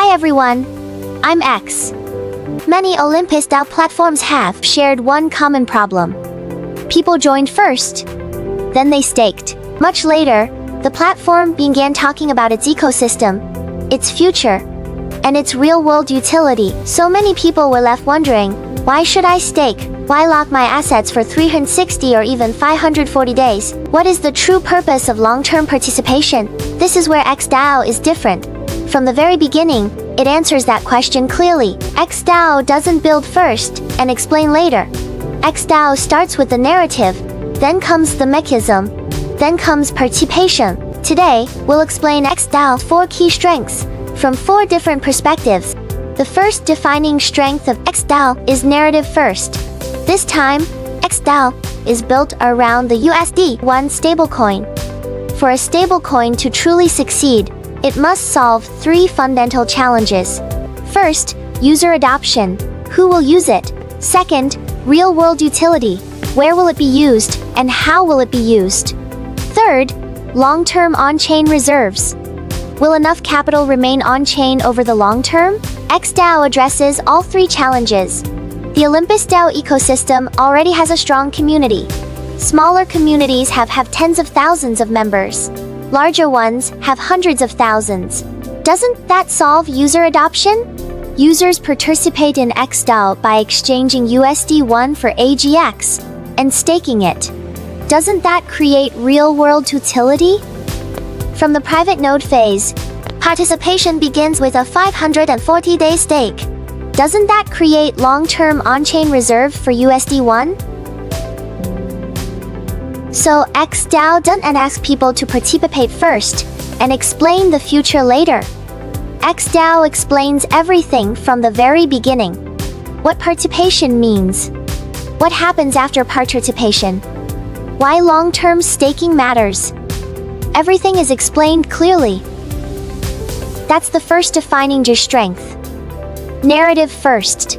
Hi everyone, I'm X. Many Olympus-DAO platforms have shared one common problem. People joined first, then they staked. Much later, the platform began talking about its ecosystem, its future, and its real-world utility. So many people were left wondering, why should I stake? Why lock my assets for 360 or even 540 days? What is the true purpose of long-term participation? This is where XDAO is different. From the very beginning, it answers that question clearly. XDAO doesn't build first and explain later. XDAO starts with the narrative, then comes the mechanism, then comes participation. Today, we'll explain XDAO's 4 key strengths from 4 different perspectives. The first defining strength of XDAO is narrative first. This time, XDAO is built around the USD1 stablecoin. For a stablecoin to truly succeed, it must solve 3 fundamental challenges. First, user adoption. Who will use it? Second, real-world utility. Where will it be used, and how will it be used? Third, long-term on-chain reserves. Will enough capital remain on-chain over the long term? XDAO addresses all 3 challenges. The Olympus DAO ecosystem already has a strong community. Smaller communities have tens of thousands of members. Larger ones have hundreds of thousands. Doesn't that solve user adoption? Users participate in XDAO by exchanging USD1 for AEGIX and staking it. Doesn't that create real-world utility? From the private node phase, participation begins with a 540-day stake. Doesn't that create long-term on-chain reserve for USD1? So XDAO doesn't ask people to participate first and explain the future later. XDAO explains everything from the very beginning. What participation means. What happens after participation. Why long-term staking matters. Everything is explained clearly. That's the first defining strength. Narrative first.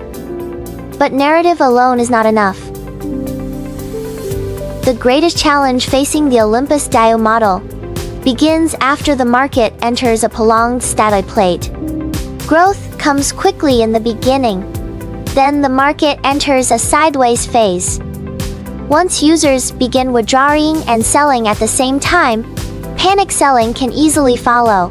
But narrative alone is not enough. The greatest challenge facing the Olympus DAO model begins after the market enters a prolonged steady plate. Growth comes quickly in the beginning. Then the market enters a sideways phase. Once users begin withdrawing and selling at the same time, panic selling can easily follow.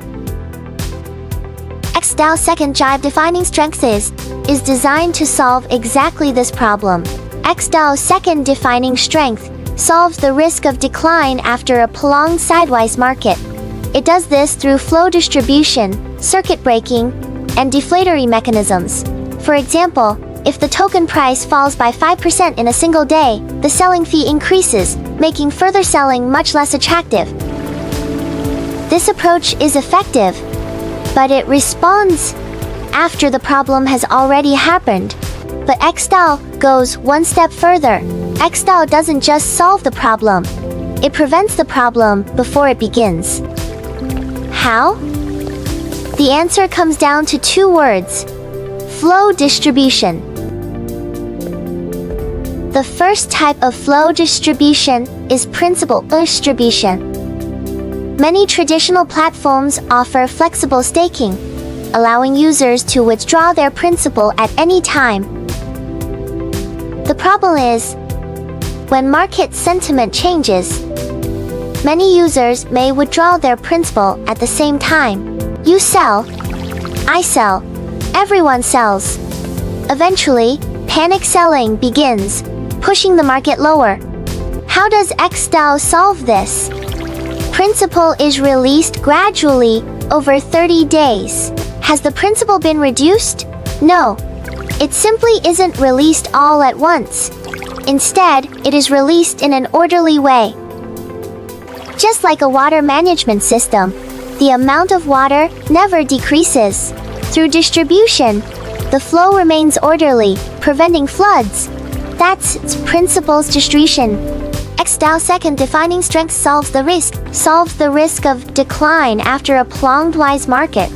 XDAO's second defining strength is designed to solve exactly this problem. XDAO's second defining strength solves the risk of decline after a prolonged sideways market. It does this through flow distribution, circuit breaking, and deflationary mechanisms. For example, if the token price falls by 5% in a single day, the selling fee increases, making further selling much less attractive. This approach is effective, but it responds after the problem has already happened. But XDAO goes one step further. XDAO doesn't just solve the problem, it prevents the problem before it begins. How? The answer comes down to 2 words: flow distribution. The first type of flow distribution is principal distribution. Many traditional platforms offer flexible staking, allowing users to withdraw their principal at any time. The problem is, when market sentiment changes, many users may withdraw their principal at the same time. You sell, I sell, everyone sells. Eventually, panic selling begins, pushing the market lower. How does XDAO solve this? Principal is released gradually over 30 days. Has the principal been reduced? No. It simply isn't released all at once. Instead, it is released in an orderly way. Just like a water management system, the amount of water never decreases. Through distribution, the flow remains orderly, preventing floods. That's its principal's distribution. XDAO's second defining strength solves the risk of decline after a prolonged wise market.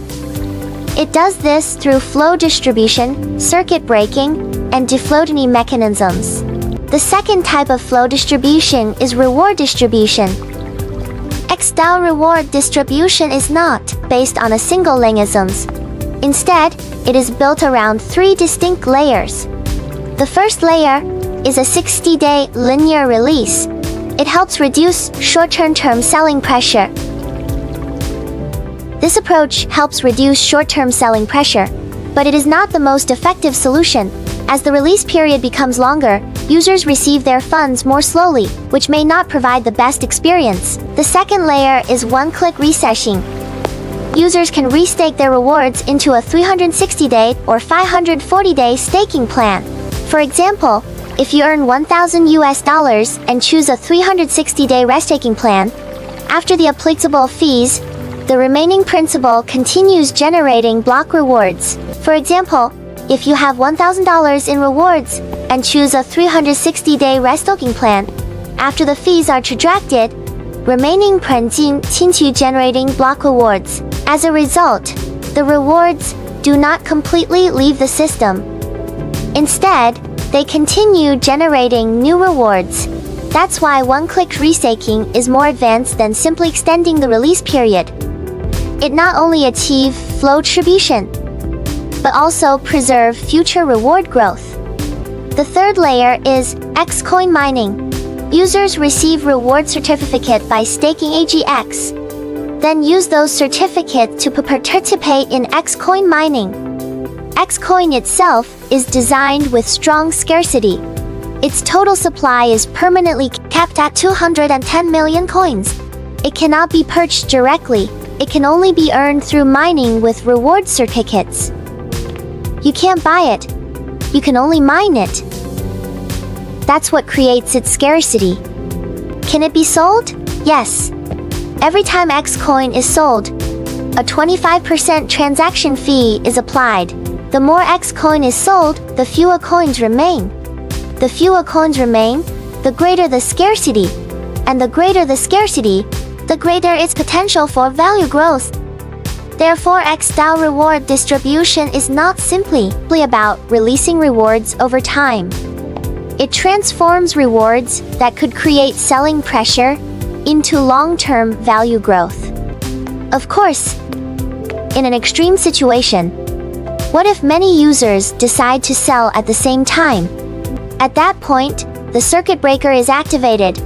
It does this through flow distribution, circuit breaking, and deflationary mechanisms. The second type of flow distribution is reward distribution. XDAO reward distribution is not based on a single mechanism. Instead, it is built around 3 distinct layers. The first layer is a 60-day linear release. It helps reduce short-term selling pressure. This approach helps reduce short-term selling pressure, but it is not the most effective solution. As the release period becomes longer, users receive their funds more slowly, which may not provide the best experience. The second layer is one-click resetting. Users can restake their rewards into a 360-day or 540-day staking plan. For example, if you earn $1,000 and choose a 360-day restaking plan, after the applicable fees, the remaining principal continues generating block rewards. For example, if you have $1,000 in rewards and choose a 360-day restaking plan, after the fees are subtracted, remaining continue generating block rewards. As a result, the rewards do not completely leave the system. Instead, they continue generating new rewards. That's why one-click restaking is more advanced than simply extending the release period. It not only achieves flow distribution, but also preserve future reward growth. The third layer is X coin mining. Users receive reward certificate by staking AEGIX, then use those certificates to participate in X coin mining. X coin itself is designed with strong scarcity. Its total supply is permanently capped at 210 million coins. It cannot be purchased directly. It can only be earned through mining with reward certificates. You can't buy it. You can only mine it. That's what creates its scarcity. Can it be sold? Yes. Every time X coin is sold, a 25% transaction fee is applied. The more X coin is sold, the fewer coins remain. The fewer coins remain, the greater the scarcity. And the greater the scarcity, the greater its potential for value growth. Therefore, X-style reward distribution is not simply about releasing rewards over time. It transforms rewards that could create selling pressure into long-term value growth. Of course, in an extreme situation, what if many users decide to sell at the same time? At that point, the circuit breaker is activated.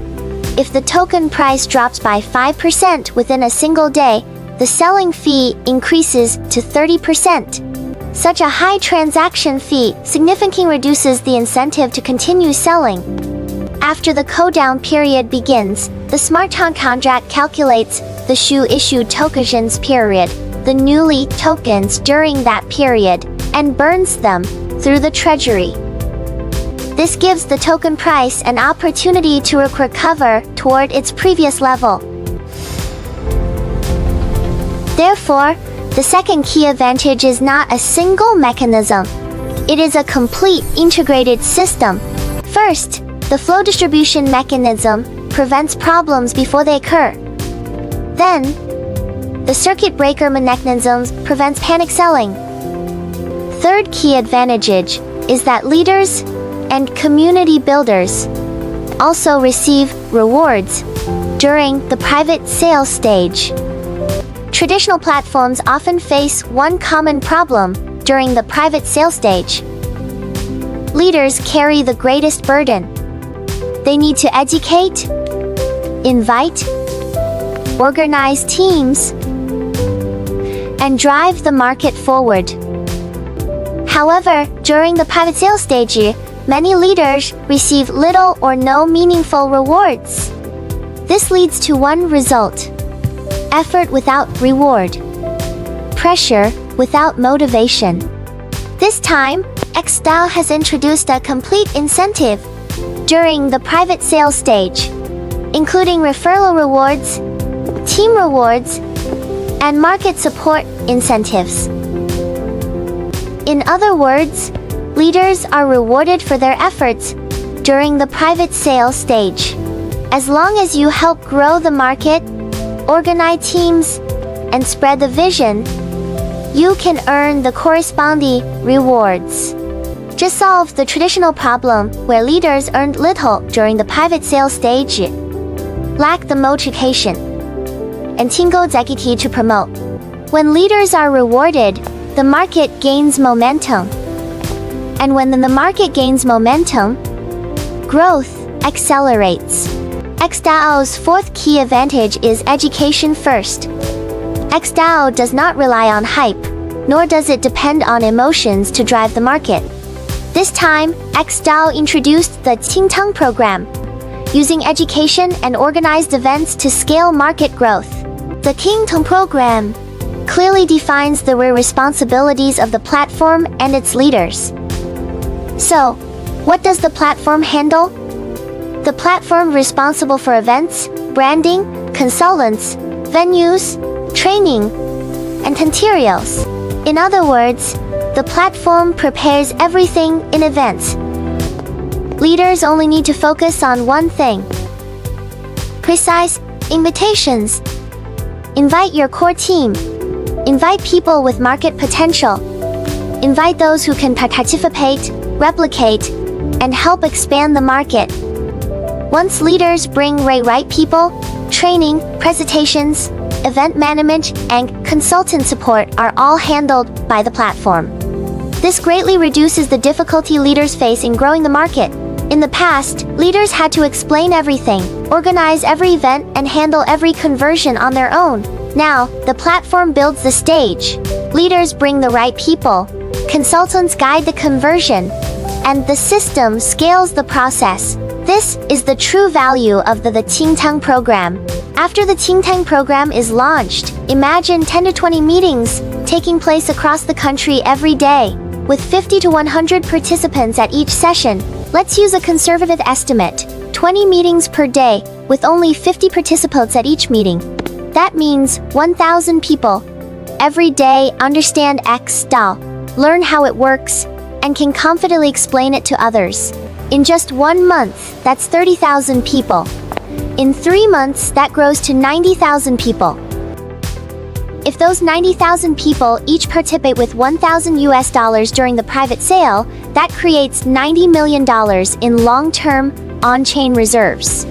If the token price drops by 5% within a single day, the selling fee increases to 30%. Such a high transaction fee significantly reduces the incentive to continue selling. After the cooldown period begins, the smart contract calculates the issued tokens period, the newly tokens during that period, and burns them through the treasury. This gives the token price an opportunity to recover toward its previous level. Therefore, the second key advantage is not a single mechanism. It is a complete integrated system. First, the flow distribution mechanism prevents problems before they occur. Then, the circuit breaker mechanism prevents panic selling. Third key advantage is that leaders and community builders also receive rewards during the private sales stage. Traditional platforms often face one common problem during the private sale stage. Leaders carry the greatest burden. They need to educate, invite, organize teams, and drive the market forward. However, during the private sale stage, many leaders receive little or no meaningful rewards. This leads to one result: effort without reward, pressure without motivation. This time, X-Style has introduced a complete incentive during the private sale stage, including referral rewards, team rewards, and market support incentives. In other words, leaders are rewarded for their efforts during the private sale stage. As long as you help grow the market, organize teams, and spread the vision, you can earn the corresponding rewards. Just solve the traditional problem where leaders earned little during the private sale stage, lack the motivation, and tingle executive to promote. When leaders are rewarded, the market gains momentum. And when the market gains momentum, growth accelerates. XDAO's fourth key advantage is education first. XDAO does not rely on hype, nor does it depend on emotions to drive the market. This time, XDAO introduced the Qingtang program, using education and organized events to scale market growth. The Qingtang program clearly defines the responsibilities of the platform and its leaders. So, what does the platform handle? The platform responsible for events, branding, consultants, venues, training, and materials. In other words, the platform prepares everything in advance. Leaders only need to focus on one thing: precise invitations. Invite your core team. Invite people with market potential. Invite those who can participate, replicate, and help expand the market. Once leaders bring right people, training, presentations, event management, and consultant support are all handled by the platform. This greatly reduces the difficulty leaders face in growing the market. In the past, leaders had to explain everything, organize every event, and handle every conversion on their own. Now, the platform builds the stage. Leaders bring the right people, consultants guide the conversion, and the system scales the process. This is the true value of the Qingtang program. After the Qingtang program is launched, imagine 10 to 20 meetings taking place across the country every day, with 50 to 100 participants at each session. Let's use a conservative estimate: 20 meetings per day, with only 50 participants at each meeting. That means 1,000 people every day understand XDAO, learn how it works, and can confidently explain it to others. In just 1 month, that's 30,000 people. In 3 months, that grows to 90,000 people. If those 90,000 people each participate with $1,000 during the private sale, that creates $90 million in long-term, on-chain reserves.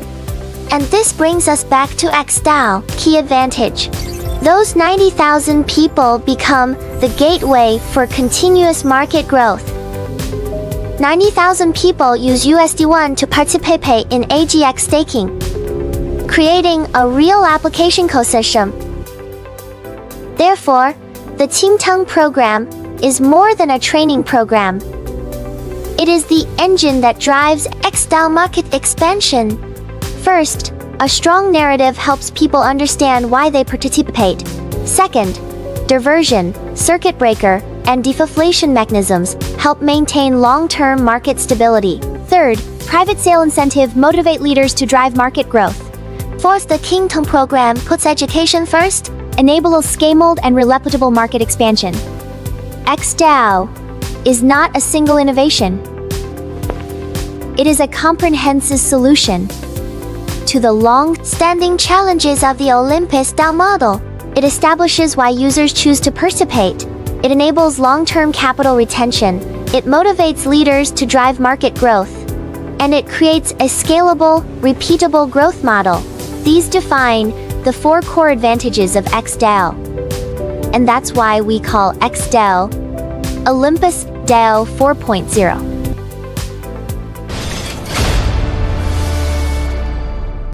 And this brings us back to XDAO, key advantage. Those 90,000 people become the gateway for continuous market growth. 90,000 people use USD1 to participate in AEGIX staking, creating a real application ecosystem. Therefore, the Qingtang program is more than a training program. It is the engine that drives XDAO market expansion. First, a strong narrative helps people understand why they participate. Second, diversion, circuit breaker, and deflation mechanisms help maintain long-term market stability. Third, private sale incentive motivate leaders to drive market growth. Fourth, the Qingtang program puts education first, enable a scalable and replicable market expansion. XDAO is not a single innovation. It is a comprehensive solution to the long-standing challenges of the Olympus DAO model. It establishes why users choose to participate. It enables long-term capital retention. It motivates leaders to drive market growth. And it creates a scalable, repeatable growth model. These define the 4 core advantages of XDAO. And that's why we call XDAO Olympus DAO 4.0.